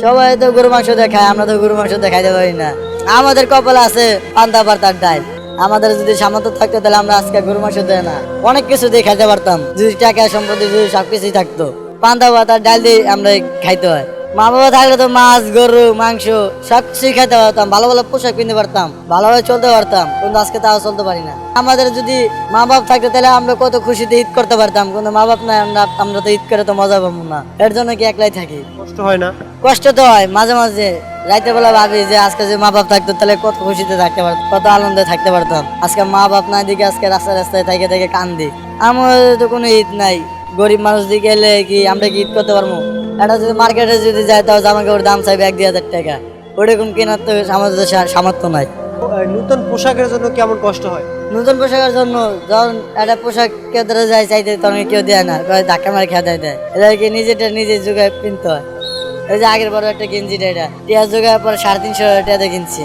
সবাই তো গরু মাংস দিয়ে খায়, আমরা তো গরু মাংস দিয়ে খাইতে পারি না। আমাদের কপালে আছে পান্তা ভাতার ডাল। আমাদের যদি সামর্থ্য থাকতো তাহলে আমরা আজকে গরু মাংস দেয় না অনেক কিছু দিয়ে খাইতে পারতাম, যদি টাকা সম্পত্তি যদি সবকিছুই থাকতো। পান্তা ভাতার ডাল দিয়ে আমরা খাইতে হয়। মা বাবা থাকলে তো মাছ গরু মাংস সবকিছুই খাইতে পারতাম, ভালো ভালো পোশাক কিনতে পারতাম, ভালোভাবে চলতে পারতাম, কিন্তু আজকে তাও চলতে পারি না। আমাদের যদি মা বাপ থাকতো তাহলে আমরা কত খুশিতে ঈদ করতে পারতাম, কিন্তু মা বাপ নাই, আমরা তো ঈদ করে তো মজা পাবো না। এর জন্য কি একলাই থাকি। কষ্ট হয় না? কষ্ট তো হয় মাঝে মাঝে, রাইতে বেলা ভাবি যে আজকে যে মা বাপ থাকতো তাহলে কত খুশিতে থাকতে পারতাম, কত আনন্দে থাকতে পারতাম। আজকে মা বাপ নাই দিকে আজকে রাস্তায় রাস্তায় থেকে থেকে কান্দি। আমার তো কোনো ঈদ নাই, গরিব মানুষ দিকে এলে কি আমরা কি ঈদ করতে পারবো? এটা যদি মার্কেটে যদি যায় তাও জামা কাপড় দাম চাইবে 1-2 হাজার টাকা, ওরকম কেনার তো আমাদের সামর্থ্য নাই। নতুন পোশাকের জন্য কেমন কষ্ট হয়? নতুন পোশাকের জন্য যখন একটা পোশাক কেউ ধরে যায় চাইতে, তখন কেউ দেয় না, ধাক্কা মারে খেয়ে দেয়। এটা কি নিজেটা নিজে যুগে কিনতে হয়। এই যে আগের বড় একটা গেঞ্জিটা, এটা টিয়া যুগে পরে 350 টাকা দিয়ে কিনছি।